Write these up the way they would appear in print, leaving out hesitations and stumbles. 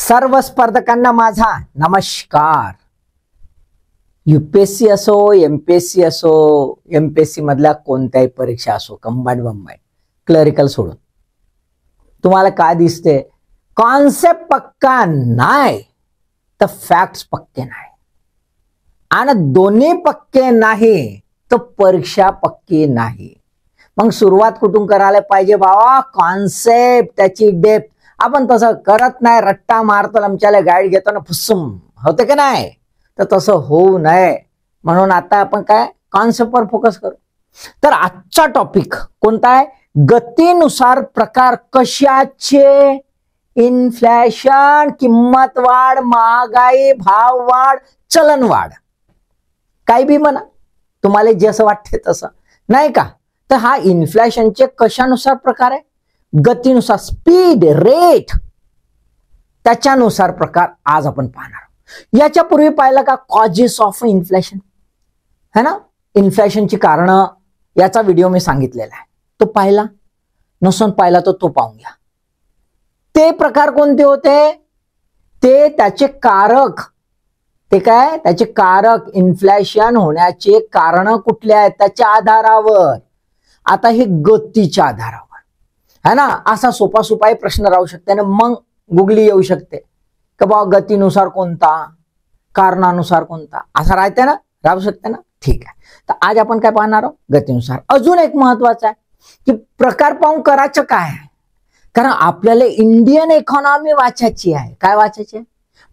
सर्व स्पर्धकांना माझा नमस्कार। यूपीएससी असो, एमपीएससी असो, एमपीएससी मधल्या कोणत्याही परीक्षा असो, कंबाईंड क्लरिकल सोडून तुम्हाला काय दिसते? कॉन्सेप्ट पक्का नाही तर फॅक्ट्स पक्के नाही, आणि दोन्ही पक्के नाही तर परीक्षा पक्की नाही। मग सुरुवात कुठून करायला पाहिजे बाबा? कॉन्सेप्ट, त्याची डेप्थ। आपण तसं करत नाही, रट्टा मारतो, आमच्याला गाईड घेतो ना, फुस्सुम होते की नाही? तर तसं होऊ नये म्हणून आता आपण काय कॉन्सेप्टवर फोकस करू। तर आजचा टॉपिक कोणता आहे? गतीनुसार प्रकार कशाचे? इन्फ्लेशन, किंमत वाढ, महागाई, भाव वाढ, चलन वाढ, काही बी म्हणा, तुम्हाला जसं वाटते तसं, नाही का? तर हा इन्फ्लेशनचे कशानुसार प्रकार आहे? गतीनुसार, स्पीड, रेट, त्याच्यानुसार प्रकार आज आपण पाहणार आहोत। याच्यापूर्वी पाहिलं का कॉजेस ऑफ इन्फ्लेशन, है ना? इन्फ्लेशनची कारण, याचा व्हिडिओ मी सांगितलेला आहे, तो पाहिला नसून पाहिला तर तो पाहून घ्या। ते प्रकार कोणते होते? ते त्याचे कारक, ते काय त्याचे कारक, इन्फ्लेशन होण्याचे कारण कुठले आहेत त्याच्या आधारावर। आता हे गतीच्या आधारावर है ना, असा सोपा सोपाही प्रश्न राहू शकते ना, मग गुगली येऊ शकते की बाबा गतीनुसार कोणता, कारणानुसार कोणता, असं राहते ना, राहू शकते ना। ठीक आहे, तर आज आपण काय पाहणार आहोत? गतीनुसार। अजून एक महत्वाचं आहे की प्रकार पाहून करायचं काय आहे, कारण आपल्याला इंडियन इकॉनॉमी वाचायची आहे। काय वाचायची आहे?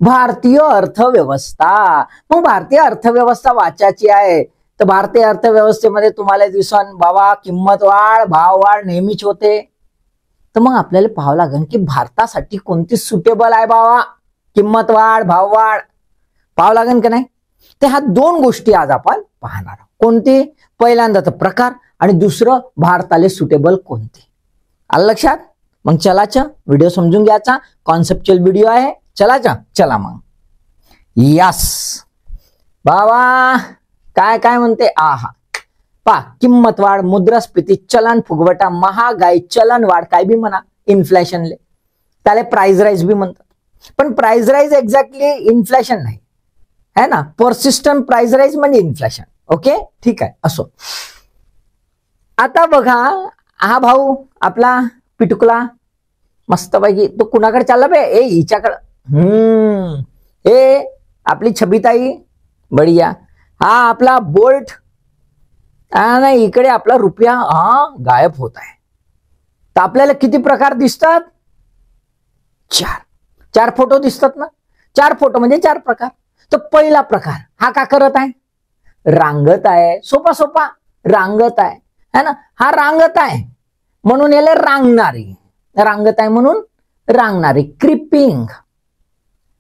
भारतीय अर्थव्यवस्था। मग भारतीय अर्थव्यवस्था वाचायची आहे, तर भारतीय अर्थव्यवस्थेमध्ये तुम्हाला दिसन बाबा किंमत वाढ, भाव वाढ नेहमीच होते। तर मग आपल्याला पाहावं लागेल की भारतासाठी कोणती सुटेबल आहे बाबा, किंमत वाढ, भाव वाढ, पाहावं लागेल की नाही? ते ह्या दोन गोष्टी आज आपण पाहणार आहोत। कोणती? पहिल्यांदा तर प्रकार, आणि दुसरं भारताला सुटेबल कोणते। आलं लक्षात? मग चलाचा व्हिडिओ समजून घ्यायचा, कॉन्सेप्च्युअल व्हिडिओ आहे, चलाचा, चला मग। यस बाबा, काय काय म्हणते? आहा पा, किंमत वाढ, मुद्रास्फीती, चलन फुगवटा, महागाई, चलन वाढ, काय बी म्हणा, इन्फ्लेशनले त्याला प्राइस राईज बी म्हणतात। पण प्राइस राईज एक्झॅक्टली इन्फ्लेशन नाही, है ना? परसिस्टंट प्राइस राईज म्हणजे इन्फ्लेशन। ओके, ठीक आहे, असो। आता बघा, हा भाऊ आपला पिटुकला मस्तपैकी तो कुणाकडे चालला बे? ए हिच्याकडं। हे आपली छबीताई बढिया, हा आपला बोल्ट, नाही इकडे आपला रुपया गायब होत आहे। तर आपल्याला किती प्रकार दिसतात? चार फोटो दिसतात ना, 4 फोटो म्हणजे 4 प्रकार। तर पहिला प्रकार हा का करत आहे? रांगत आहे, सोपा सोपा रांगत आहे, है ना? हा रांगत आहे म्हणून याला रांगणारी, रांगत आहे म्हणून रांगणारी, क्रिपिंग,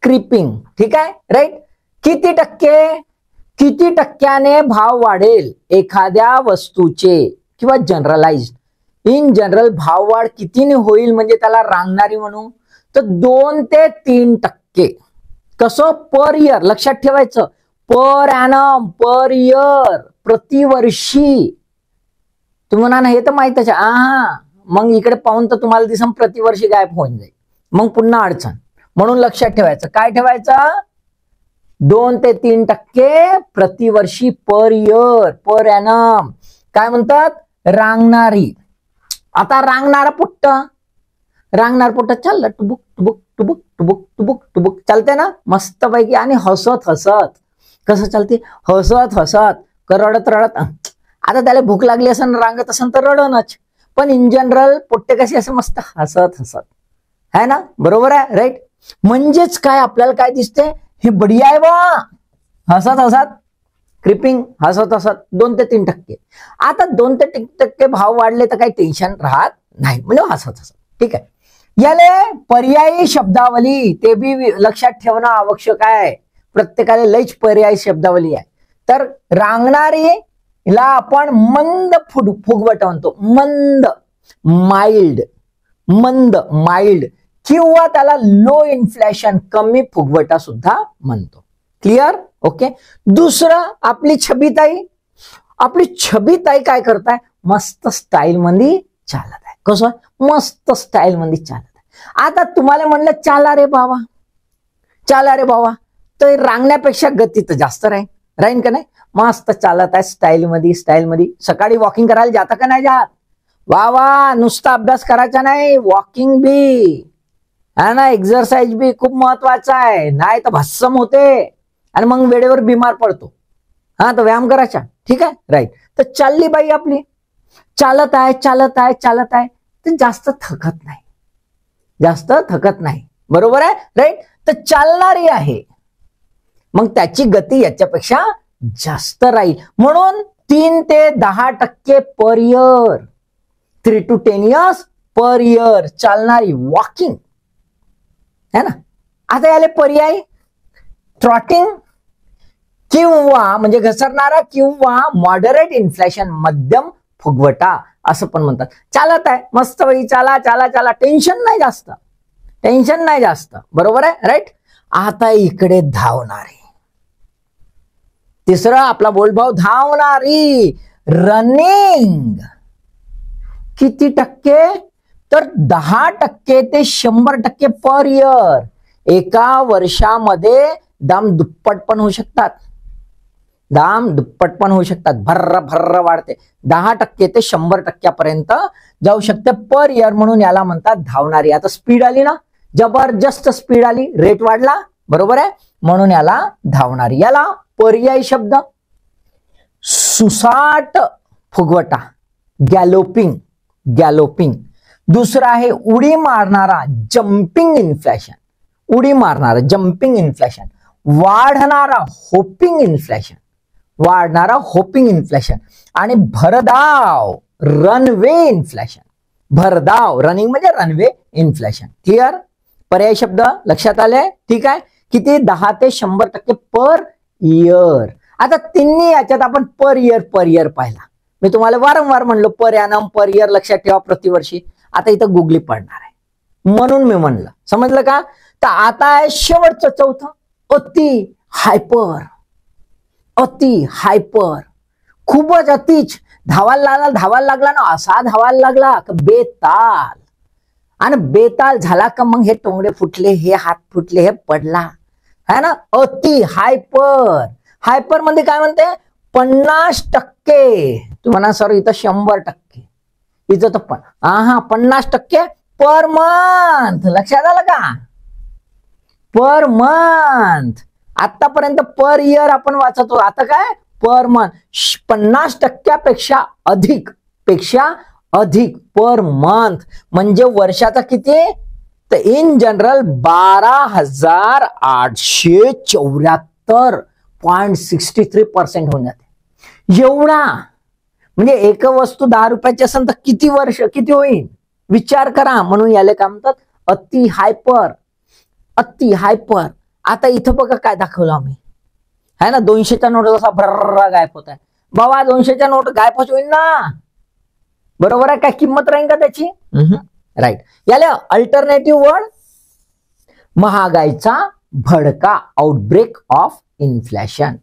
क्रिपिंग, ठीक आहे, राईट? किती टक्के, किती टक्क्याने भाव वाढेल एखाद्या वस्तूचे, किंवा जनरलाइज इन जनरल भाव वाढ कितीने होईल म्हणजे त्याला रांगणारी म्हणू? तर 2 ते 3%। कसं? पर इयर, लक्षात ठेवायचं, पर ॲनम, पर इयर, प्रतिवर्षी। तुम्ही म्हणा ना हे तर माहितच आहे, मग इकडे पाहून तर तुम्हाला दिसम प्रतिवर्षी गायब होऊन जाईल, मग पुन्हा अडचण। म्हणून लक्षात ठेवायचं, काय ठेवायचं? 2 ते 3% प्रतिवर्षी, पर इयर, पर ॲनम, काय म्हणतात? रांगणारी। आता रांगणारा पुट्ट, रांगणार पुट्ट चाललं टुबुक टुबुक टुबुक टुबुक टुबुक टुबुक, चालते ना मस्तपैकी, आणि हसत हसत, कसं चालते? हसत हसत, रडत रडत। आता त्याला भूक लागली असेल, रांगत असेल तर रडणच, पण इन जनरल पोट्टे कसे असे मस्त हसत हसत, है ना? बरोबर आहे, राईट? म्हणजेच काय आपल्याला काय दिसते? हे बढिया आहे बा, हसत हसत, क्रिपिंग, हसत हसत, 2 ते 3%। आता 2 ते 3% भाव वाढले तर काही टेन्शन राहत नाही, म्हणजे हसत हसत, ठीक आहे। याले पर्यायी शब्दावली, ते बी लक्षात ठेवणं आवश्यक आहे, प्रत्येकाला लईच पर्यायी शब्दावली आहे। तर रांगणारी ला आपण मंद फुगवटा म्हणतो, मंद, माइल्ड, मंद, माइल्ड, किंवा त्याला लो इन्फ्लेशन, कमी फुगवटा सुद्धा म्हणतो। क्लिअर? ओके। दुसरं आपली छबीताई, आपली छबीताई काय करताय? मस्त स्टाईल मध्ये चालत आहे। कसं? मस्त स्टाईल मध्ये चालत आहे। आता तुम्हाला म्हणलं चाला रे बाबा, चाला रे बाबा, तर रांगण्यापेक्षा गती तर जास्त राहीन का नाही. मस्त चालत आहे स्टाईल मध्ये. सकाळी वॉकिंग करायला जाता का नाही जात? वा वा, नुसता अभ्यास करायचा नाही, वॉकिंग बी है ना, एक्सरसाइज बी खूप महत्वाचा आहे, नाही तर भस्सम होते आणि मग वेळेवर बिमार पडतो. हा, तर व्यायाम करायचा. ठीक आहे, राईट. तर चालली बाई आपली, चालत आहे, तर जास्त थकत नाही. बरोबर आहे, राईट. तर चालणारी आहे, मग त्याची गती याच्यापेक्षा जास्त राहील. म्हणून 3 ते 10% per year, 3 to 10 years per year चालणारी, वॉकिंग है ना. आता याले पर्याय ट्रॉटिंग किंवा म्हणजे घसरणारा किंवा मॉडरेट इन्फ्लेशन, मध्यम फुगवटा असं पण म्हणतात. चालत आहे मस्त बाई, चाला, टेन्शन नाही जास्त. बरोबर आहे, राईट. आता इकडे धावणारी, तिसरा आपला बोलभाव, धावणारी, रनिंग. किती टक्के? तर 10% ते 100% पर इयर. एका वर्षामध्ये दाम दुप्पट पण होऊ शकतात, भर्र वाढते. 10% ते 100% जाऊ शकते पर इयर, म्हणून याला म्हणतात धावणारी. आता स्पीड आली ना, जबरदस्त स्पीड आली, रेट वाढला. बरोबर आहे, म्हणून याला धावणारी. याला पर्यायी शब्द सुसाट फुगवटा, गॅलोपिंग. दुसरा आहे उडी मारणारा, जम्पिंग इन्फ्लेशन. वाढणारा, होपिंग इन्फ्लेशन. आणि भरधाव, रनवे इन्फ्लेशन. भरधाव, रनिंग म्हणजे रनवे इन्फ्लेशन. क्लिअर? पर्याय शब्द लक्षात आले? ठीक आहे. किती? 10 ते 100% पर इयर. आता तिन्ही याच्यात आपण पर इयर पाहिला. मी तुम्हाला वारंवार म्हणलो पर ॲनम, पर इयर लक्षात ठेवा प्रतिवर्षी. आता इथं गुगली पडणार आहे, म्हणून मी म्हणलं. समजलं का? तर आता आहे शेवटचं, चौथं, अति हायपर. खूपच अतिच धावायला लागला ना, असा धावायला लागला का बेताल. आणि बेताल झाला का मग हे टोंगडे फुटले, हे हात फुटले, हे पडला, है ना. अति हायपर मध्ये काय म्हणते? 50%. तू म्हणा सर इथं 100%, इथं तर 50% पर मंथ. लक्षात आलं का? Per month. आतापर्यंत पर इयर आपण वाचतो, आता काय पर मंथ. 50% पेक्षा अधिक पर मंथ म्हणजे वर्षाचा किती? तर इन जनरल 12,864.63% होऊन जाते. एवढा म्हणजे एक वस्तू 10 रुपयाची असेल तर किती वर्ष किती होईल विचार करा. म्हणून याला काय म्हणतात? अति हायपर. आता इथं बघा काय दाखवलं आम्ही, है ना. 200च्या नोट जसा भर्रा गायब होत आहे बाबा, 200च्या नोट गायब होईल ना. बरोबर आहे, काय किंमत राहील का त्याची? राईट. याला अल्टरनेटिव्ह वर्ड, महागाईचा भडका, आउटब्रेक ऑफ इन्फ्लेशन.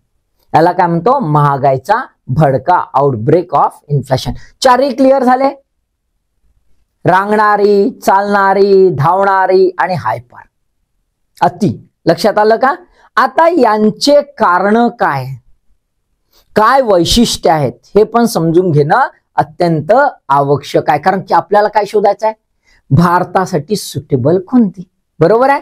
याला काय म्हणतो? महागाईचा भडका, आउटब्रेक ऑफ इन्फ्लेशन. चारही क्लिअर झाले? रांगणारी, चालणारी, धावणारी आणि हायपर, अति. लक्षात आलं का? आता यांचे कारण काय वैशिष्ट्य आहेत हे पण समजून घेणं अत्यंत आवश्यक आहे. कारण की आपल्याला काय शोधायचं आहे? भारतासाठी सुटेबल कोणती. बरोबर आहे.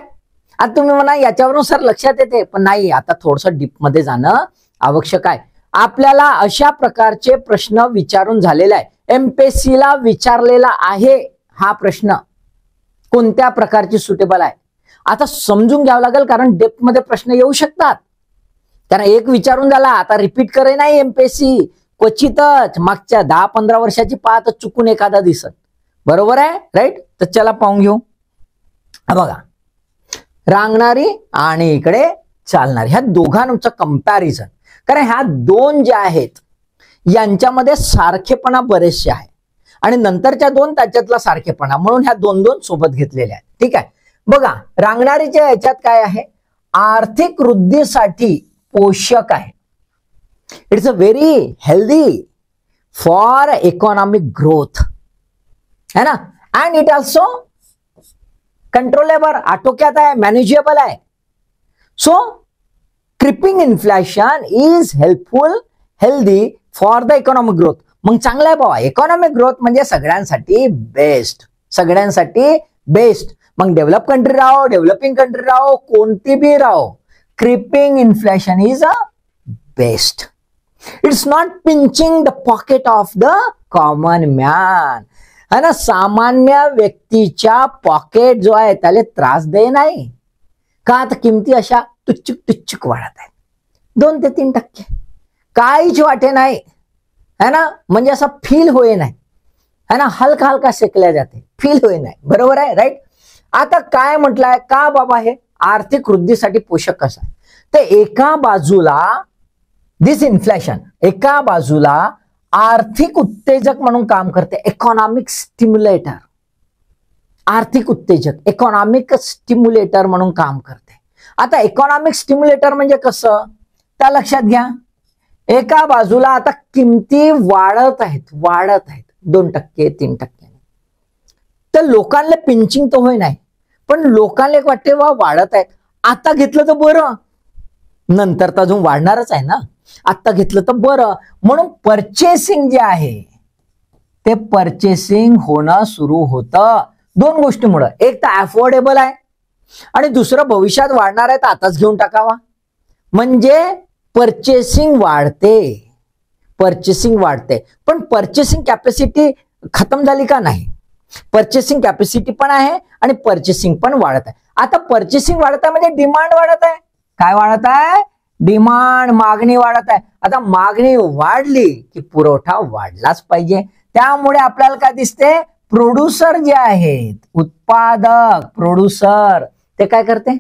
आता तुम्ही म्हणा याच्यावरून सर लक्षात येते, पण नाही, आता थोडंसं डीप मध्ये जाणं आवश्यक आहे. आपल्याला अशा प्रकारचे प्रश्न विचारून झालेला आहे. एमपीएससी ला विचारलेला आहे हा प्रश्न, कोणत्या प्रकारची सुटेबल आहे. आता समजून घ्यावं लागेल, कारण डेप्थ मध्ये प्रश्न येऊ शकतात. कारण एक विचारून झाला, आता रिपीट करे नाही एमपीएससी, क्वचितच मागच्या 10-15 वर्षाची पाहत चुकून एखादा दिसत. बरोबर आहे, राईट. तर चला पाहून घेऊ. बघा, रांगणारी आणि इकडे चालणारी, ह्या दोघांचं कंपॅरिझन. कारण ह्या दोन ज्या आहेत यांच्यामध्ये सारखेपणा बरेचसे आहे आणि नंतरच्या दोन त्याच्यातला सारखेपणा, म्हणून ह्या दोन सोबत घेतलेल्या आहेत. ठीक आहे. बघा, रांगणारीच्या याच्यात काय आहे? आर्थिक वृद्धीसाठी पोषक आहे. It's a very healthy for economic growth, है ना. अँड इट ऑल्सो कंट्रोलेबल, आटोक्यात आहे, मॅनेजेबल आहे. So creeping inflation is healthy for the economic growth. मग चांगला आहे बाबा, इकॉनॉमिक ग्रोथ म्हणजे सगळ्यांसाठी बेस्ट, सगळ्यांसाठी बेस्ट. मग डेव्हलप कंट्री राहो, डेव्हलपिंग कंट्री राहो, कोणती बी राहो, creeping inflation is a best. It's not pinching the pocket of the common man. है ना, सामान्य व्यक्तीच्या पॉकेट जो आहे त्याला त्रास दे नाही का. आता किमती अशा टुच्चुक टुच्चुक वाढत आहेत, 2 ते 3%, काहीच वाटे नाही. है ना, म्हणजे असा फील होई नाही. है ना, हलका हलका शेकल्या जाते, फील होई नाही. बरोबर आहे, राईट. आता काय म्हटलंय का बाबा, हे आर्थिक वृद्धीसाठी पोषक कसं आहे. तर एका बाजूला दिस इन्फ्लेशन एका बाजूला आर्थिक उत्तेजक म्हणून काम करते, इकॉनॉमिक स्टिम्युलेटर. आर्थिक उत्तेजक, इकॉनॉमिक स्टिम्युलेटर म्हणून काम करते. आता इकॉनॉमिक स्टिम्युलेटर म्हणजे कसं, त्या लक्षात घ्या. एका बाजूला आता किमती वाढत आहेत 2%, 3%. तर लोकांना पिंचिंग तर होय नाही, पण लोकांना एक वाटते वा वाढत आहेत, आता घेतलं तर बरं, नंतर तर अजून वाढणारच आहे ना, आता घेतलं तर बरं. म्हणून परचेसिंग जे आहे ते परचेसिंग होणं सुरू होतं 2 गोष्टीमुळे. एक तर अफोर्डेबल आहे आणि दुसरं भविष्यात वाढणार आहे तर आताच घेऊन टाकावा, म्हणजे परचेसिंग वाढते. पण परचेसिंग कॅपॅसिटी खतम झाली का नाही. परचेसिंग कॅपॅसिटी पण आहे आणि परचेसिंग पण वाढत आहे. आता परचेसिंग वाढत आहे म्हणजे डिमांड वाढत आहे. काय वाढत आहे, डिमांड, मागणी वाढत आहे. आता मागणी वाढली की पुरवठा वाढलाच पाहिजे. त्यामुळे आपल्याला काय दिसते, प्रोड्युसर जे आहेत, उत्पादक प्रोड्युसर, ते काय करते,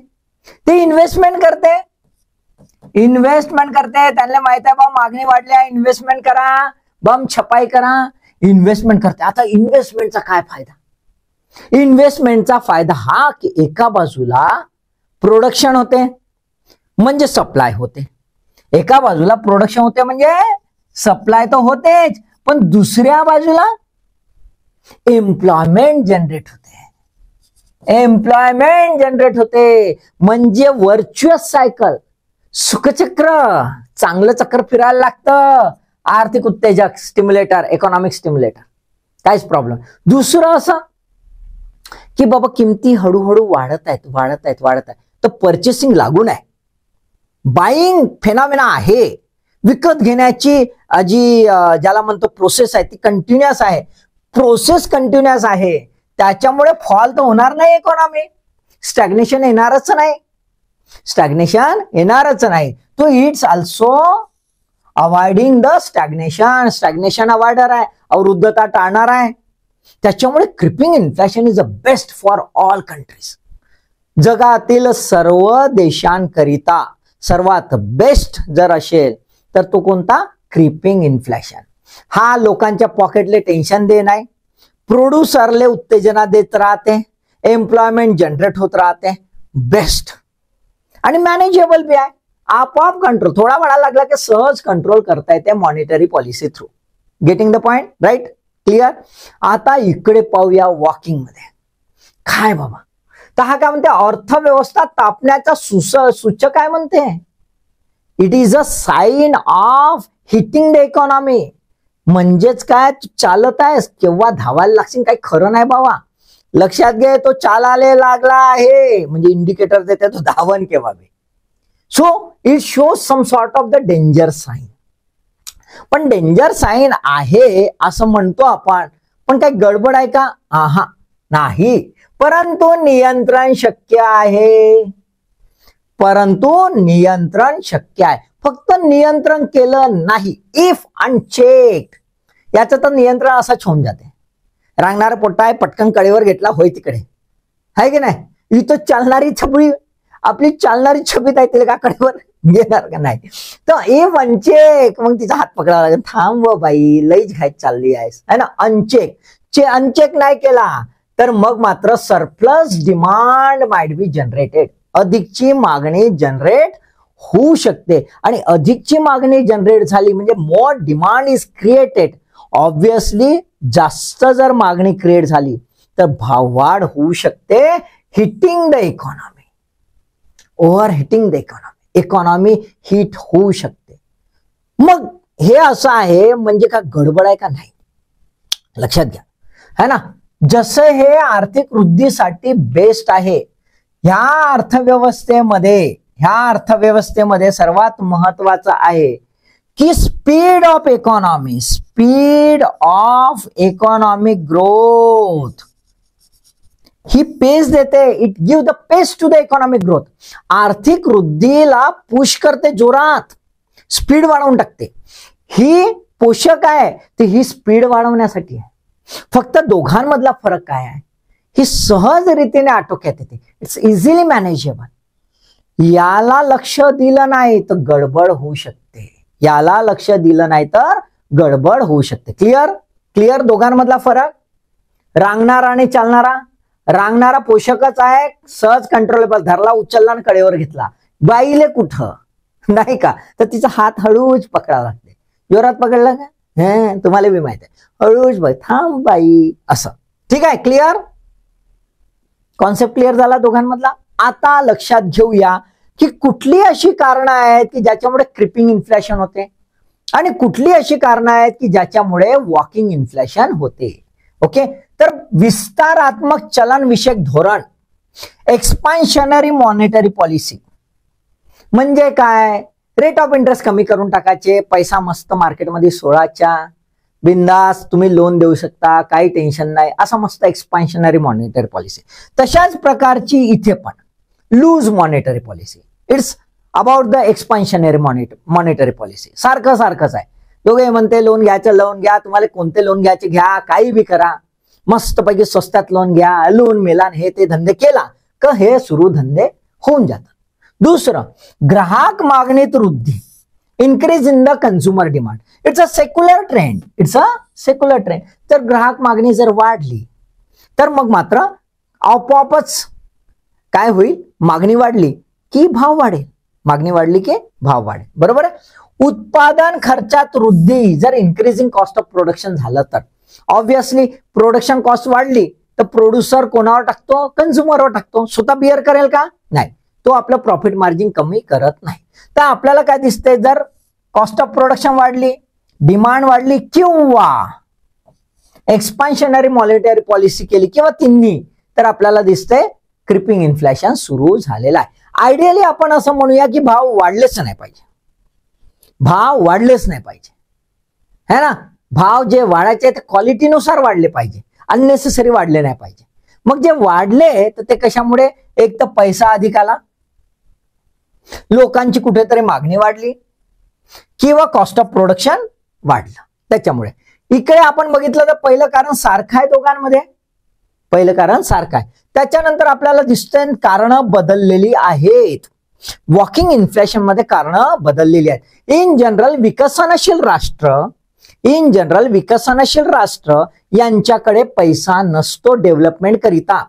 ते इन्व्हेस्टमेंट करते. त्यांना माहित आहे बा मागणी वाढली आहे, इन्व्हेस्टमेंट करा, बम छपाई करा, इन्व्हेस्टमेंट करते. आता इन्व्हेस्टमेंटचा काय फायदा, इन्व्हेस्टमेंटचा फायदा हा की एका बाजूला प्रोडक्शन होते म्हणजे सप्लाय होते. एका बाजूला प्रोडक्शन होते म्हणजे सप्लाय तर होतेच, पण दुसऱ्या बाजूला एम्प्लॉयमेंट जनरेट होते. म्हणजे व्हर्च्युअस सायकल, सुखचक्र, चांगलं चक्र फिरायला लागतं. आर्थिक उत्तेजक, स्टिम्युलेटर, इकॉनॉमिक स्टिम्युलेटर, काहीच प्रॉब्लेम. दुसरं असं की बाबा किमती हळूहळू वाढत आहेत तर परचेसिंग लागू नये. बाईंग फेनॉमेना आहे, विकत घेण्याची जी ज्याला म्हणतो प्रोसेस आहे ती कंटिन्युअस आहे. त्याच्यामुळे फॉल तर होणार नाही, इकॉनॉमी स्टॅग्नेशन येणारच नाही. तो it's also avoiding the stagnation अवॉइडर आहे, अवरुद्धता टाळणार आहे. त्याच्यामुळे creeping inflation is the best for all countries. जगातील सर्व देशांकरिता सर्वात बेस्ट जर असेल तर तो कोणता, क्रिपिंग इन्फ्लेशन. हा लोकांच्या पॉकेटले टेन्शन दे नाही, प्रोड्युसरले उत्तेजना देत राहते, एम्प्लॉयमेंट जनरेट होत राहते, बेस्ट. आणि मॅनेजेबल बी आहे, आपोआप कंट्रोल, थोडा वेळा लागला की सहज कंट्रोल करता येते monetary policy through. Getting the point, right, clear. आता इकडे पाहूया वॉकिंग मध्ये काय बाबा. तर हा काय म्हणते, अर्थव्यवस्था तापण्याचा सूचक काय म्हणते, it is a sign of heating the economy. म्हणजेच काय, चालत आहेस केव्हा धावायला लागशील काही खरं नाही बाबा. लक्षात घे, तो चालायला लागला आहे म्हणजे इंडिकेटर देते तो धावन केव्हा बी. So it shows some sort of the danger sign. पण डेंजर साइन आहे असं म्हणतो आपण, पण काही गडबड आहे का, नाही. परंतु नियंत्रण शक्य आहे, फक्त नियंत्रण केलं नाही, इफ अनचेक, याचं तर नियंत्रण असंच होऊन जाते. रांगणारा पोट्टा आहे, पटकन कडेवर घेतला, होय तिकडे, आहे की नाही. इथं चालणारी छबी, आपली चालणारी छबी आहे, तिला का कडेवर घेणार का नाही. तर इफ अनचेक, मग तिचा हात पकडावा लागेल, थांब बाई लईच घाईत चालली आहेस, है ना. अनचेक नाही केला तर मग मात्र surplus demand might be generated, अधिकची मागणी जनरेट होऊ शकते. आणि अधिकची मागणी जनरेट झाली म्हणजे more demand is created. Obviously जास्त जर मागणी क्रिएट झाली तर भाववाढ होऊ शकते, heating the economy. Over heating the economy, economy heat होऊ शकते. मग हे असं आहे म्हणजे का गडबड आहे का नाही, लक्षात घ्या है ना. जसं हे आर्थिक वृद्धीसाठी बेस्ट आहे, ह्या अर्थव्यवस्थेमध्ये सर्वात महत्वाचं आहे की स्पीड ऑफ इकॉनॉमिक ग्रोथ ही पेस देते. It give the pace to the economic growth. आर्थिक वृद्धीला पुश करते, जोरात स्पीड वाढवून टाकते. ही पोषक आहे, तर ही स्पीड वाढवण्यासाठी आहे. फक्त दोघांमधला फरक काय आहे, ही सहज रीतीने आटोक्यात येते. It's easily manageable. याला लक्ष दिलं नाही तर गडबड होऊ शकते, याला लक्ष दिलं नाही तर गडबड होऊ शकते. क्लिअर दोघांमधला फरक. रांगणारा आणि चालणारा, रांगणारा पोषकच आहे, सहज कंट्रोलेबल, धरला उचलला आणि कडेवर घेतला. बाईले कुठं नाही का, तर तिचा हात हळूच पकडावा लागते. जोरात पकडला का, तुम्हाला बी माहित आहे, हळूच बघ, थांब बाई, असं. ठीक आहे, क्लिअर कॉन्सेप्ट क्लिअर झाला दोघांमधला. आता लक्षात घेऊया की कुठली अशी कारणं आहेत की ज्याच्यामुळे क्रिपिंग इन्फ्लेशन होते आणि कुठली अशी कारणं आहेत की ज्याच्यामुळे वॉकिंग इन्फ्लेशन होते. ओके, तर विस्तारात्मक चलन विषयक धोरण, एक्सपान्शनरी मॉनिटरी पॉलिसी म्हणजे काय, रेट ऑफ इंटरेस्ट कमी करून टाकायचे, पैसा मस्त मार्केटमध्ये 16च्या बिंदास तुम्ही लोन देऊ शकता, काही टेन्शन नाही, असं मस्त एक्सपान्शनरी मॉनिटरी पॉलिसी. तशाच प्रकारची इथे पण loose monetary policy. It's about the expansionary monetary policy. सारखंच आहे. दोघे म्हणते लोन घ्यायचं, लोन घ्या, तुम्हाला कोणते लोन घ्यायचे घ्या, काही बी करा, मस्तपैकी स्वस्तात लोन घ्या, लोन मिळान, हे ते धंदे केला का हे सुरू धंदे होऊन जातात. दुसरं, ग्राहक मागणीत वृद्धी, increase in the consumer demand. It's a secular trend. तर ग्राहक मागणी जर वाढली तर मग मात्र आपोआपच काय होईल, मागणी वाढली की भाव वाढेल, बरोबर आहे. उत्पादन खर्चात वृद्धी, जर इन्क्रीजिंग कॉस्ट ऑफ प्रोडक्शन झालं तर ऑब्व्हियसली प्रोडक्शन कॉस्ट वाढली तर प्रोड्युसर कोणावर टाकतो, कन्झ्युमरवर टाकतो. स्वतः बिअर करेल का, नाही, तो आपलं प्रॉफिट मार्जिन कमी करत नाही. तर आपल्याला काय दिसतंय, जर कॉस्ट ऑफ प्रोडक्शन वाढली, डिमांड वाढली किंवा एक्सपान्शनरी मॉनिटरी पॉलिसी केली किंवा तिन्ही, तर आपल्याला दिसतंय क्रिपिंग इन्फ्लेशन सुरू झालेला आहे. आयडियली आपण असं म्हणूया की भाव वाढलेच नाही पाहिजे, है ना. भाव जे वाढायचे ते क्वालिटीनुसार वाढले पाहिजे, अननेसेसरी वाढले नाही पाहिजे. मग जे वाढले तर ते कशामुळे, एक तर पैसा अधिक आला, लोकांची कुठेतरी मागणी वाढली किंवा कॉस्ट ऑफ प्रोडक्शन वाढलं, त्याच्यामुळे. इकडे आपण बघितलं तर पहिलं कारण सारखं आहे दोघांमध्ये, त्याच्यानंतर आपल्याला दिसतंय कारणं बदललेली आहेत. वॉकिंग इन्फ्लेशन मध्ये कारणं बदललेली आहेत. इन जनरल विकसनशील राष्ट्र यांच्याकडे पैसा नसतो डेव्हलपमेंट करिता,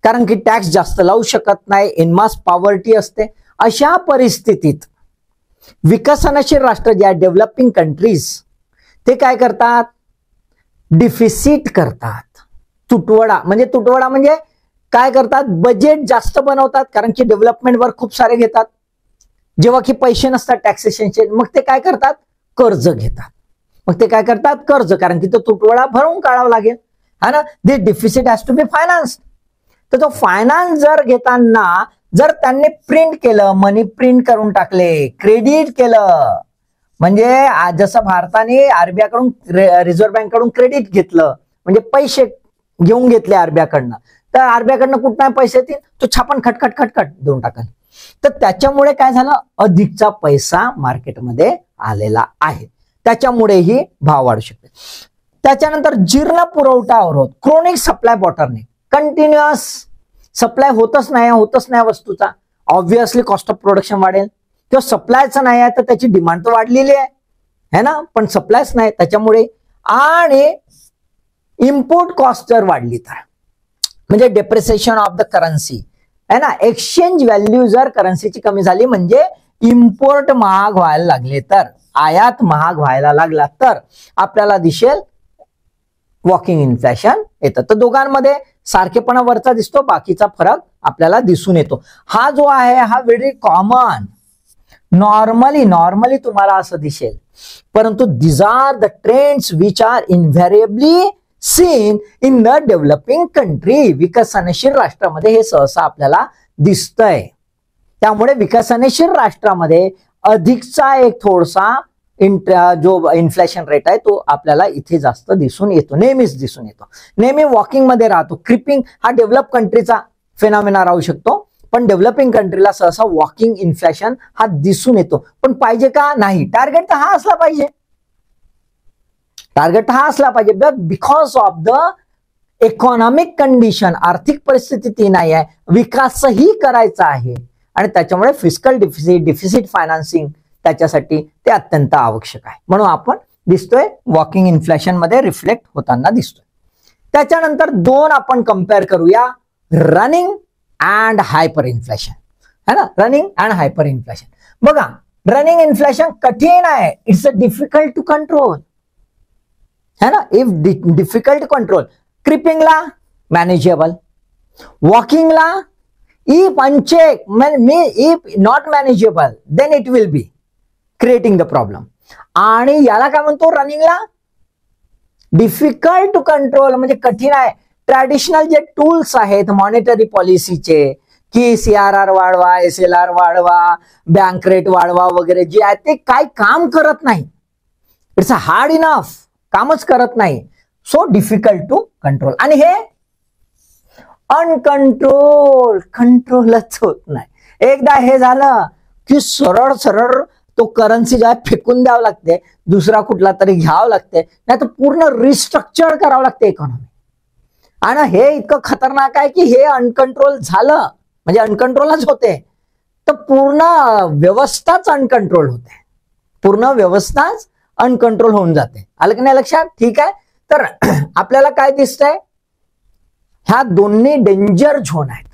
कारण की टॅक्स जास्त लावू शकत नाही, इनमास पॉवर्टी असते. अशा परिस्थितीत विकसनशील राष्ट्र ज्या डेव्हलपिंग कंट्रीज ते काय करतात, डिफिसिट करतात. तुटवडा म्हणजे काय करतात, बजेट जास्त बनवतात, कारण की डेव्हलपमेंटवर खूप सारे घेतात. जेव्हा की पैसे नसतात टॅक्सेशनचे, मग ते काय करतात, कर्ज घेतात. कारण की तो तुटवडा भरून काढावा लागेल, है ना. This deficit has to be finance. तर तो फायनान्स जर घेताना जर त्यांनी प्रिंट केलं, मनी प्रिंट करून टाकले, क्रेडिट केलं, म्हणजे जसं भारताने आरबीआय कडून, रिझर्व्ह बँक कडून क्रेडिट घेतलं, म्हणजे पैसे घेऊन घेतले आरबीआय कडनं, तर आरबीआय कडनं कुठं पैसे येतील, तो छापण खटखट देऊन टाकल. तर त्याच्यामुळे काय झालं, अधिकचा पैसा मार्केटमध्ये आलेला आहे, त्याच्यामुळेही भाव वाढू शकते. त्याच्यानंतर जीर्ण पुरवठा अवरोध, chronic supply bottleneck, continuous supply होतच नाही वस्तूचा, ऑब्व्हियसली कॉस्ट ऑफ प्रोडक्शन वाढेल. किंवा सप्लायचं नाही आहे तर त्याची डिमांड तर वाढलेली आहे ना, पण सप्लायच नाही त्याच्यामुळे. आणि इम्पोर्ट कॉस्ट जर वाढली तर म्हणजे डेप्रिसिएशन ऑफ द करन्सी, है ना. एक्सचेंज व्हॅल्यू जर करन्सीची कमी झाली म्हणजे इम्पोर्ट महाग व्हायला लागले, तर आयात महाग व्हायला लागला तर आपल्याला दिसेल वॉकिंग इन्फ्लेशन येतं. तर दोघांमध्ये सारखेपणा वरचा दिसतो, बाकीचा फरक आपल्याला दिसून येतो. हा जो आहे हा व्हेरी कॉमन, नॉर्मली तुम्हाला असं दिसेल, परंतु these are the trends which are invariably seen in the developing country. विकसनशील राष्ट्रामध्ये हे सहसा आपल्याला दिसतंय. त्यामुळे विकसनशील राष्ट्रामध्ये अधिकचा एक थोडासा जो इन्फ्लेशन रेट आहे तो आपल्याला इथे जास्त दिसून येतो, नेहमीच दिसून येतो. नेहमी वॉकिंग मध्ये राहतो. क्रिपिंग हा डेव्हलप कंट्रीचा फिनॉमिना राहू शकतो, पण डेव्हलपिंग कंट्रीला सहसा वॉकिंग इन्फ्लेशन हा दिसून येतो. पण पाहिजे का? नाही. टार्गेट तर हा असला पाहिजे, टार्गेट हा असला पाहिजे. Because of the economic condition, आर्थिक परिस्थिती ती नाही आहे, विकासही करायचा आहे आणि त्याच्यामुळे फिस्कल डिफिसिट फायनान्सिंग त्याच्यासाठी ते अत्यंत आवश्यक आहे. म्हणून आपण दिसतोय वॉकिंग इन्फ्लेशन मध्ये रिफ्लेक्ट होताना दिसतोय. त्याच्यानंतर दोन आपण कम्पेअर करूया, रनिंग अँड हायपर इन्फ्लेशन, है ना. Running and hyper inflation. बघा, रनिंग इन्फ्लेशन कठीण आहे, it's a difficult to control, है ना. If difficult to control. क्रिपिंगला मॅनेजेबल, वॉकिंगला if unchecked, if not manageable, then it will be creating the problem. आणि याला काय म्हणतो, रनिंगला डिफिकल्ट टू कंट्रोल, म्हणजे कठीण आहे. ट्रॅडिशनल जे टूल्स आहेत मॉनिटरी पॉलिसीचे, की CRR वाढवा, SLR वाढवा, बँक रेट वाढवा वगैरे जे आहे ते काय काम करत नाही. इट्स अ हार्ड इनफ, कामच करत नाही. So difficult to control. आणि हे अनकंट्रोल, कंट्रोलच होत नाही. एकदा हे झालं की सरळ सरळ तो करन्सी जो आहे फेकून द्यावं लागते, दुसरा कुठला तरी घ्यावं लागते, नाही तर पूर्ण रिस्ट्रक्चर करावं लागते इकॉनॉमी. आणि हे इतकं खतरनाक आहे की हे अनकंट्रोल झालं म्हणजे अनकंट्रोलच होते, तर पूर्ण व्यवस्थाच अनकंट्रोल होते, पूर्ण व्यवस्थाच अनकंट्रोल होऊन जाते. आलं की नाही लक्षात? ठीक आहे. तर आपल्याला काय दिसतंय, ह्या दोन्ही डेंजर झोन आहेत.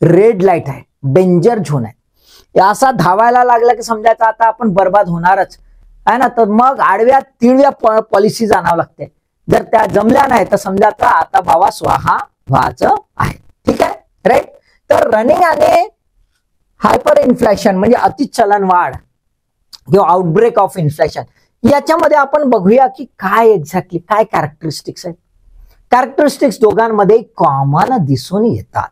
रेड लाईट आहे, डेंजर झोन आहे. असा धावायला लागला की समजायचं आता आपण बर्बाद होणारच आहे ना. तर मग आडव्या तिळव्या पॉलिसी आणावं लागते. जर त्या जमल्या नाही तर समजायचं आता भावा स्वाहा व्हायचं आहे. ठीक आहे, राईट. तर रनिंग आणि हायपर इन्फ्लेशन म्हणजे अति चलन वाढ किंवा आउटब्रेक ऑफ इन्फ्लेशन, याच्यामध्ये आपण बघूया की काय एक्झॅक्टली काय कॅरेक्टरिस्टिक्स आहेत. कॅरेक्टरिस्टिक्स दोघांमध्ये कॉमन दिसून येतात,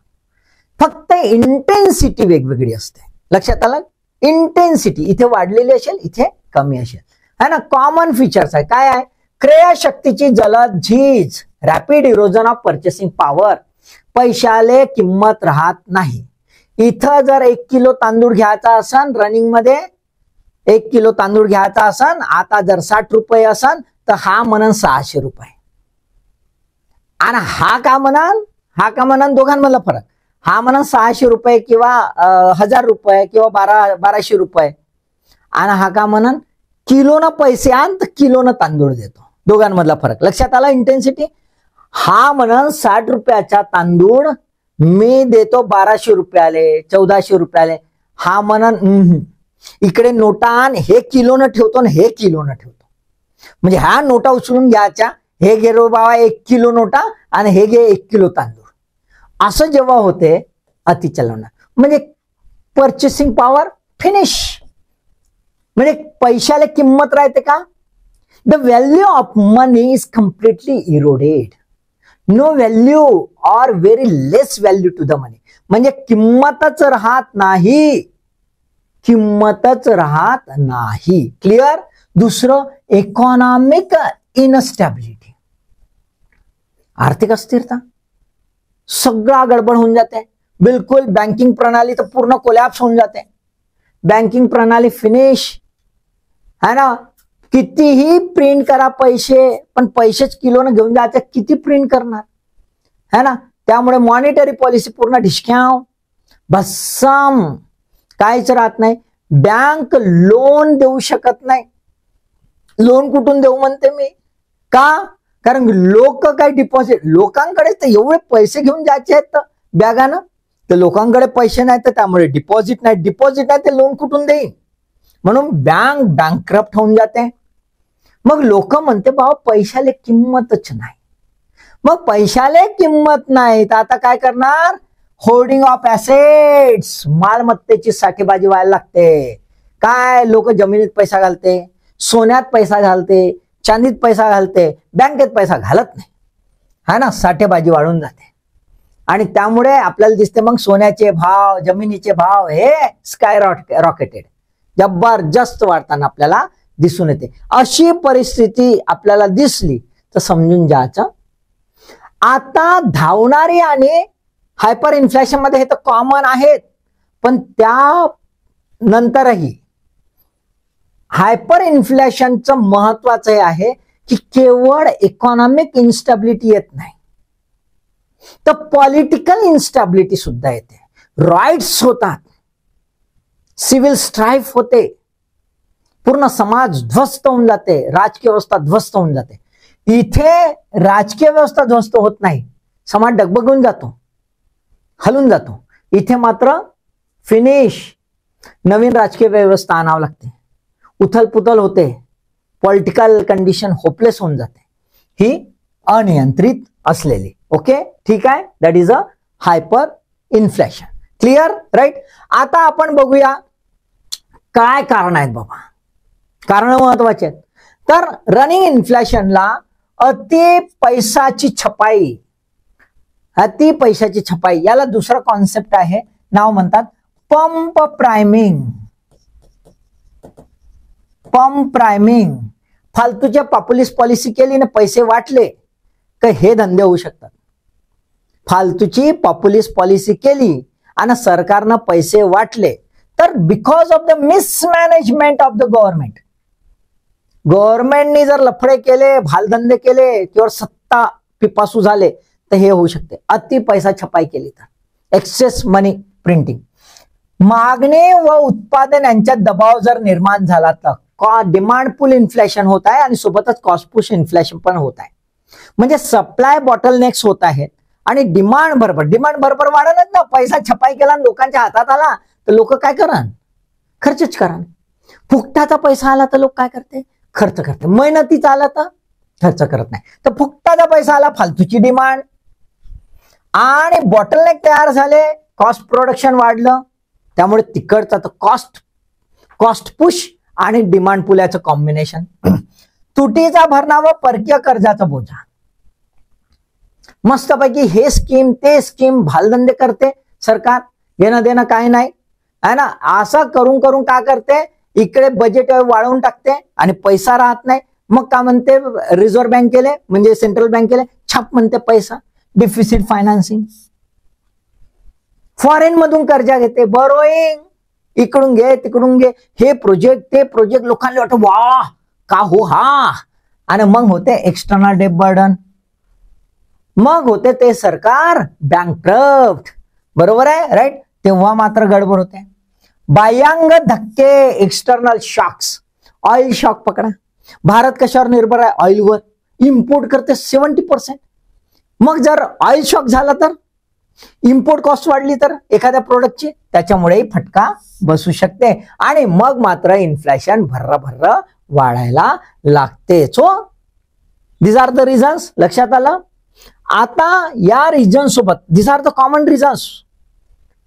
फक्त इंटेन्सिटी वेगवेगळी असते. लक्षात आलं? इंटेन्सिटी इथे वाढलेली असेल, इथे कमी असेल, है ना. कॉमन फीचर्स आहे. काय आहे? क्रयशक्तीची जलद झीज, rapid erosion of purchasing power, पैशाले किंमत राहत नाही. इथं जर 1 किलो तांदूळ घ्यायचा असन, रनिंग मध्ये 1 किलो तांदूळ घ्यायचा असन, आता जर 60 रुपये असन तर हा म्हणन 600 रुपये. आणि हा का म्हणन दोघांमधला फरक. हा म्हणन 600 रुपये किंवा 1000 रुपये किंवा 1200 रुपये, आणि हा का म्हणन किलोनं पैसे आण तर किलोनं तांदूळ देतो. दोघांमधला फरक लक्षात आला. इंटेन्सिटी. हा म्हणन 60 रुपयाचा तांदूळ मी देतो 1200 रुपयाले, 1400 रुपयाले. हा म्हणन इकडे नोटा आण, हे किलोनं ठेवतो आणि हे किलोनं ठेवतो. म्हणजे ह्या नोटा उचलून घ्यायच्या, हे घे रो बाबा 1 किलो नोटा आणि हे घे 1 किलो तांदूळ. असं जेव्हा होते अतिचलन, म्हणजे पर्चेसिंग पॉवर फिनिश, म्हणजे पैशाला किंमत राहते का? The value of money is completely eroded. No value or very less value to the money, म्हणजे किंमतच राहत नाही, किंमतच राहत नाही. क्लिअर? दुसरं इकॉनॉमिक इनस्टॅबिलिटी, आर्थिक अस्थिरता, सगळा गडबड होऊन जाते. बिलकुल बँकिंग प्रणाली तर पूर्ण कोलॅप्स होऊन जाते. बँकिंग प्रणाली फिनिश, है ना. कितीही प्रिंट करा पैसे, पण पैसेच किलोनं घेऊन जायचे, किती प्रिंट करणार, है ना. त्यामुळे मॉनिटरी पॉलिसी पूर्ण ढिशक्याव, भस्सम, काहीच राहत नाही. बँक लोन देऊ शकत नाही. लोन कुठून देऊ म्हणते मी, का? कारण लोक काय डिपॉझिट, लोकांकडे तर एवढे पैसे घेऊन जायचे आहेत बॅगानं, तर लोकांकडे पैसे नाही, तर त्यामुळे डिपॉझिट नाही, डिपॉझिट नाही ते लोन कुठून देईन. म्हणून बँक बँकरप्ट होऊन जाते. मग लोक म्हणते बाबा पैशाला किंमतच नाही. मग पैशाला किंमत नाही तर आता काय करणार? होर्डिंग ऑफ ऍसेट्स, मालमत्तेची साठेबाजी व्हायला लागते. काय लोक जमिनीत पैसा घालते, सोन्यात पैसा घालते, चांदीत पैसा घालते, बँकेत पैसा घालत नाही, है ना. साठेबाजी वाढून जाते आणि त्यामुळे आपल्याला दिसते मग सोन्याचे भाव, जमिनीचे भाव हे स्काय रॉकेटेड जबरदस्त वाढताना आपल्याला दिसून येते. अशी परिस्थिती आपल्याला दिसली तर समजून घ्यायचं आता धावणारी आणि हायपर इन्फ्लेशन मध्ये हे तर कॉमन आहेत, पण त्या नंतरही हायपर इन्फ्लेशनचं महत्वाचं हे आहे की केवळ इकॉनॉमिक इन्स्टॅबिलिटी येत नाही तर पॉलिटिकल इन्स्टॅबिलिटी सुद्धा येते. राईट्स होतात, सिव्हिल स्ट्राईफ होते, पूर्ण समाज ध्वस्त होऊन जाते, राजकीय व्यवस्था ध्वस्त होऊन जाते. इथे राजकीय व्यवस्था ध्वस्त होत नाही, समाज डगबगून जातो, हलून जातो. इथे मात्र फिनिश, नवीन राजकीय व्यवस्था आणावं लागते, उथलपुथल होते, पॉलिटिकल कंडिशन होपलेस होऊन जाते, ही अनियंत्रित असलेली. ओके, ठीक आहे. That is a hyper inflation. Clear, right. आता आपण बघूया काय कारण आहेत बाबा. कारण महत्वाचे आहेत. तर रनिंग इन्फ्लेशनला अति पैशाची छपाई, अति पैशाची छपाई, याला दुसरा कॉन्सेप्ट आहे, नाव म्हणतात पंप प्राइमिंग. पंप प्राइमिंग, फालतूच्या पॉप्युलिस्ट पॉलिसी केली ना, पैसे वाटले का हे धंदे होऊ शकतात. फालतूची पॉप्युलिस्ट पॉलिसी केली आणि सरकारनं पैसे वाटले तर because of the mismanagement of the government, गव्हर्नमेंटनी जर लफडे केले, भालधंदे केले किंवा सत्ता पिपासू झाले तर हे होऊ शकते. अति पैसा छपाई केली तर, एक्सेस मनी प्रिंटिंग, मागणी व उत्पादन यांच्यात दबाव जर निर्माण झाला तर डिमांड पुल इन्फ्लेशन होत आहे आणि सोबतच कॉस्ट पुश इन्फ्लेशन पण होत आहे. म्हणजे सप्लाय बॉटलनेक्स होत आहेत आणि डिमांड बरोबर वाढत ना. पैसा छपाई केला लोकांच्या हातात आला तर लोक काय करान? खर्चच करान. फुकटाचा पैसा आला तर लोक काय करते? खर्च करते. मेहनतीचा आला तर खर्च करत नाही. तर फुकटाचा पैसा आला, फालतूची डिमांड आणि बॉटलनेक तयार झाले, कॉस्ट प्रोडक्शन वाढलं, त्यामुळे तिकडचा तर कॉस्ट पुश आणि डिमांड पुलाचं कॉम्बिनेशन. तुटीचा भरणा व परकीय कर्जाचा बोजा, मस्तपैकी हे स्कीम ते स्कीम भालधंदे करते सरकार, घेणं देणं काही नाही है ना. असं करून करून काय करते, इकडे बजेट वाढवून टाकते आणि पैसा राहत नाही. मग काय म्हणते, रिझर्व्ह बँक केले म्हणजे सेंट्रल बँक केले, छाप म्हणते पैसा, डिफिसिट फायनान्सिंग. फॉरेन मधून कर्जा घेते, बरोईंग, इकडून घे तिकडून घे, हे प्रोजेक्ट ते प्रोजेक्ट, लोकांना वाटतं वा का हो हा, आणि मग होते एक्सटर्नल डेट बर्डन, मग होते ते सरकार बँकरप्ट. बरोबर आहे, राईट. तेव्हा मात्र गडबड होते. बाह्यांग धक्के, एक्सटर्नल शॉक्स, ऑइल शॉक पकडा. भारत कशावर निर्भर आहे? ऑइलवर. इम्पोर्ट करते 70%. मग जर ऑइल शॉक झाला तर, इम्पोर्ट कॉस्ट वाढली तर एखाद्या प्रोडक्टची, त्याच्यामुळेही फटका बसू शकते आणि मग मात्र इन्फ्लेशन भर्र वाढायला लागते. So these are the reasons. लक्षात आलं. आता या रिझन सोबत, these are the common reasons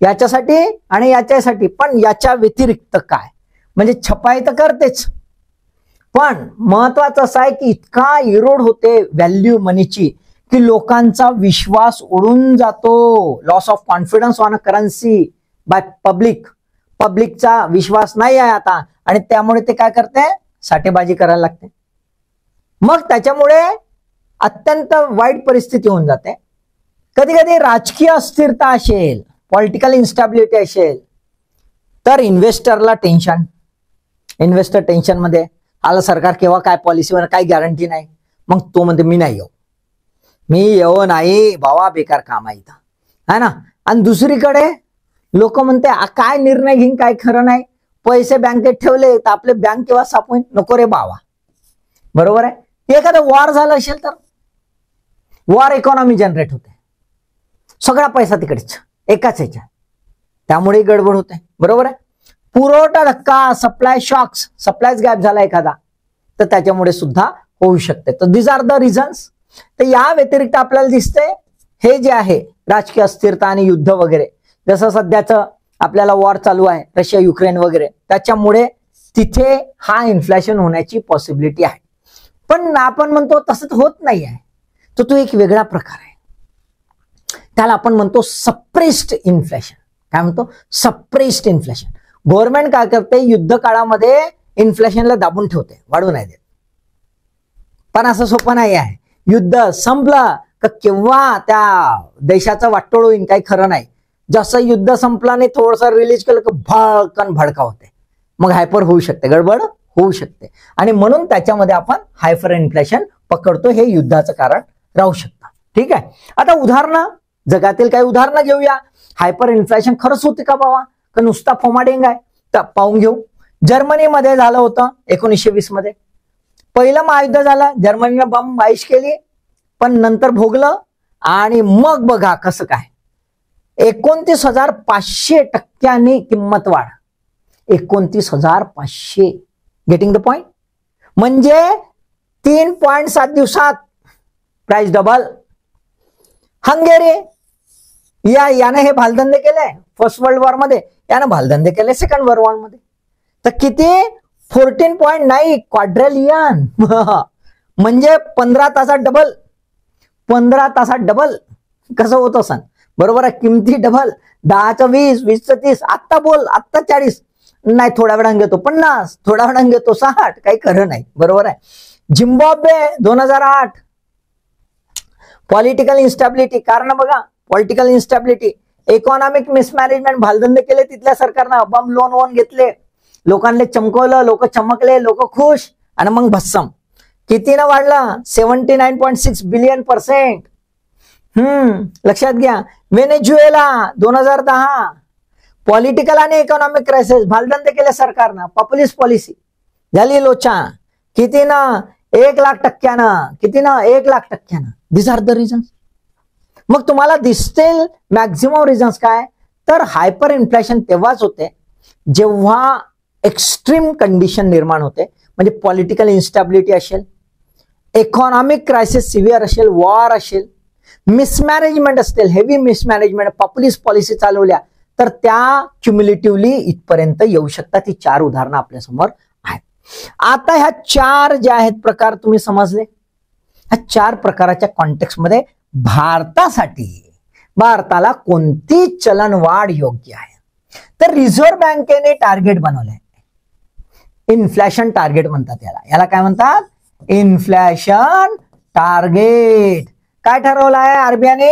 याच्यासाठी आणि याच्यासाठी, पण याच्या व्यतिरिक्त काय, म्हणजे छपाई तर करतेच, पण महत्वाचं असं आहे की इतका इरोड होते व्हॅल्यू मनीची की लोकांचा विश्वास उडून जातो. Loss of confidence on a currency by पब्लिकचा विश्वास नाही आहे आता, आणि त्यामुळे ते काय करते, साठेबाजी करायला लागते. मग त्याच्यामुळे अत्यंत वाईट परिस्थिती होऊन जाते. कधी कधी राजकीय अस्थिरता असेल, पॉलिटिकल इन्स्टॅबिलिटी असेल तर इन्व्हेस्टरला टेन्शन, इन्व्हेस्टर टेन्शन मध्ये आला, सरकार केव्हा काय पॉलिसीवर काही गॅरंटी नाही. मग तो म्हणते मी येऊ नाही बाबा, बेकार काम आहे इथं है ना. आणि दुसरीकडे लोक म्हणते काय निर्णय घेईन काय खरं नाही, पैसे बँकेत ठेवले तर आपले बँक केव्हा साफ होईल, नको रे बाबा. बरोबर आहे. एखादं वॉर झालं असेल तर वॉर इकॉनॉमी जनरेट होते, सगळा पैसा तिकडेच एकाच ह्याच्या, त्यामुळे गडबड होते. बरोबर आहे. पुरवठा धक्का, सप्लाय शॉक्स, सप्लायच गॅप झाला एखादा तर त्याच्यामुळे सुद्धा होऊ शकते. तर दीज आर द रिझन्स. तर या व्यतिरिक्त आपल्याला दिसतंय हे जे आहे राजकीय अस्थिरता आणि युद्ध वगैरे, जसं सध्याचं आपल्याला वॉर चालू आहे रशिया युक्रेन वगैरे, त्याच्यामुळे तिथे हा इन्फ्लेशन होण्याची पॉसिबिलिटी आहे. पण आपण म्हणतो तसं होत नाही आहे, तर तो एक वेगळा प्रकार आहे. त्याला आपण म्हणतो सप्रेस्ड इन्फ्लेशन. काय म्हणतो? Suppressed inflation. गव्हर्नमेंट काय करते, युद्ध काळामध्ये इन्फ्लेशनला दाबून ठेवते, वाढू नाही देत. पण असं सोपं नाही आहे. युद्ध संपलं का केव्हा त्या देशाचं वाटोळ होईल काही खरं नाही. जसं युद्ध संपलं आणि थोडंसं रिलीज केलं की भडकन भडका होते, मग हायपर होऊ शकते, गडबड होऊ शकते. आणि म्हणून त्याच्यामध्ये आपण हायपर इन्फ्लेशन पकडतो. हे युद्धाचं कारण राहू शकतं. ठीक आहे. आता उदाहरणं, जगातील काही उदाहरणं घेऊया. हायपर इन्फ्लेशन खरंच होते का बाबा, का नुसता फोमाडेंग आहे? तर पाहून घेऊ. जर्मनीमध्ये झालं होतं 1920 मध्ये. पहिलं महायुद्ध झालं, जर्मनीनं बॉम्ब बाईश केली, पण नंतर भोगलं. आणि मग बघा कसं काय 29,500% किंमत वाढ. 29,500. Getting the point? म्हणजे 3.7 दिवसात प्राइस डबल. हंगेरी याने हे भालधंदे केले फर्स्ट वर्ल्ड वॉर मध्ये, यानं भालधंदे केले सेकंड वर्ल्ड वॉर मध्ये. तर किती? 14.9 क्वाड्रिलियन. म्हणजे 15 तासात डबल. 15 तासात डबल. कसं होतं सांग? बरोबर आहे, किमती डबल. 10चं 20, 20चं 30. आत्ता बोल, आत्ता 40 नाही, थोड्या वेळानं घेतो 50, थोड्या वेळानं घेतो 60, काही खरं नाही. बरोबर आहे. झिम्बाब्वे 2008. Political instability. कारण बघा, पॉलिटिकल इन्स्टॅबिलिटी, इकॉनॉमिक मिसमॅनेजमेंट, भालधंदे केले तिथल्या सरकारनं, बम लोन घेतले, लोकांना चमकवलं, लोक चमकले, लोक खुश, आणि मग भस्सम. कितीनं वाढलं? 79.6 बिलियन%. लक्षात घ्या. व्हेनेझुएला 2010. पॉलिटिकल आणि इकॉनॉमिक क्रायसिस, भालधंदे केले सरकारनं, पॉप्युलिस्ट पॉलिसी झाली लोचा. कितीनं? 1,00,000%. कितीनं? 1,00,000%. दिस आर द रिझन्स. मग तुम्हाला दिसतील मॅक्झिमम रिझन्स काय? तर हायपर इन्फ्लेशन तेव्हाच होते जेव्हा एक्स्ट्रीम कंडिशन निर्माण होते, म्हणजे पॉलिटिकल इन्स्टॅबिलिटी असेल, इकॉनॉमिक क्रायसिस सिव्हिअर असेल, वॉर असेल, मिसमॅनेजमेंट असतील, हेवी मिसमॅनेजमेंट, पॉप्युलिस्ट पॉलिसी चालवल्या, तर त्या क्युम्युलेटिव्हली इथपर्यंत येऊ शकतात. ही 4 उदाहरणं आपल्यासमोर आहेत. आता ह्या 4 जे आहेत प्रकार तुम्ही समजले. ह्या 4 प्रकाराच्या कॉन्टेक्स्टमध्ये भारताला कोणती चलनवाढ योग्य आहे? तर रिझर्व्ह बँकेने टार्गेट बनवलंय, इन्फ्लेशन टार्गेट म्हणतात याला. याला काय म्हणतात? Inflation target. काय ठरवलं आहे आरबीआयने?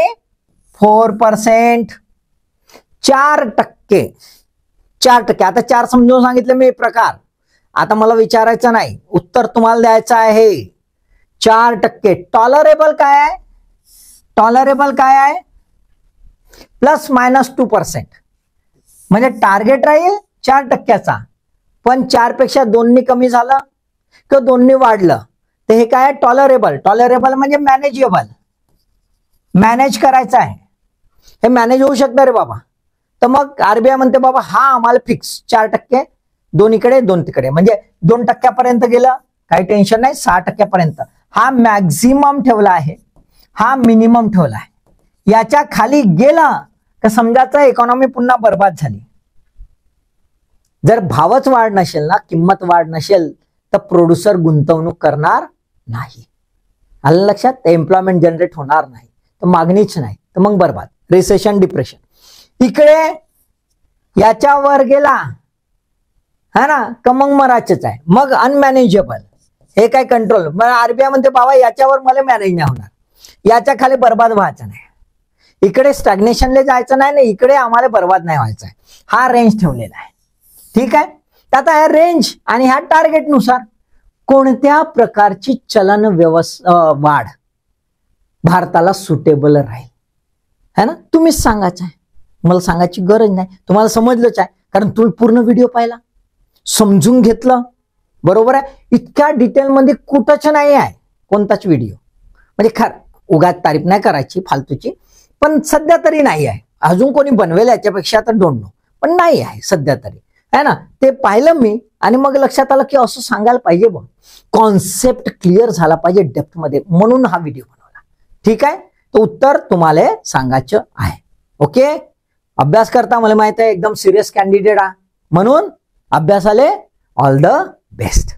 4%. 4%. 4%. आता 4 समजून सांगितलं मी प्रकार. आता मला विचारायचं नाही, उत्तर तुम्हाला द्यायचं आहे. 4%. टॉलरेबल काय आहे? टॉलरेबल काय आहे? ±2%. म्हणजे टार्गेट राहील 4%चा, पण 4 पेक्षा 2 कमी झालं किंवा 2 वाढलं तर हे काय? टॉलरेबल. टॉलरेबल म्हणजे मॅनेजेबल. मॅनेज करायचं आहे, हे मॅनेज होऊ शकतं रे बाबा. तर मग आरबीआय म्हणते बाबा हा आम्हाला फिक्स 4%, 2 इकडे 2 तिकडे, म्हणजे 2% गेलं काही टेन्शन नाही. 6% हा मॅक्झिमम ठेवला आहे, हा मिनिमम ठेवला आहे. याच्या खाली गेलं तर समजायचं इकॉनॉमी पुन्हा बर्बाद झाली. जर भावच वाढ नसेल ना, किंमत वाढ नसेल, तर प्रोड्युसर गुंतवणूक करणार नाही. आलं लक्षात? एम्प्लॉयमेंट जनरेट होणार नाही, तर मागणीच नाही, तर मग बर्बाद. Recession, depression. इकडे याच्यावर गेला हा ना, का मग मरायचंच आहे. मग अनमॅनेजेबल, हे काय कंट्रोल. मग आरबीआय म्हणते बाबा याच्यावर मला मॅनेज नाही होणार, याच्या खाली बर्बाद व्हायचं नाही, इकडे स्टॅग्नेशनला जायचं नाही, नाही इकडे आम्हाला बर्बाद नाही व्हायचं आहे. हा रेंज ठेवलेला आहे. ठीक आहे. आता ह्या रेंज आणि ह्या टार्गेट नुसार कोणत्या प्रकारची चलन वाढ भारताला सुटेबल राहील, है ना? तुम्हीच सांगायचं आहे, मला सांगायची गरज नाही. तुम्हाला समजलंच आहे, कारण तुम्ही पूर्ण व्हिडिओ पाहिला, समजून घेतलं. बरोबर आहे. इतक्या डिटेलमध्ये कुठंच नाही आहे कोणताच व्हिडिओ. म्हणजे खरं उगाच तारीफ नाही करायची फालतूची, पण सध्या तरी नाही आहे. अजून कोणी बनवेल याच्यापेक्षा तर डोंट नो, पण नाही आहे सध्या तरी, है ना? ते पाहिलं मी आणि मग लक्षात आलं की असं सांगायला पाहिजे बघ, कॉन्सेप्ट क्लिअर झाला पाहिजे डेप्थ मध्ये, म्हणून हा व्हिडिओ बनवला. ठीक आहे, तर उत्तर तुम्हाला सांगायचं आहे. ओके, अभ्यास करता मला माहित आहे एकदम सिरियस कॅन्डिडेट आहे, म्हणून अभ्यासाले ऑल द बेस्ट.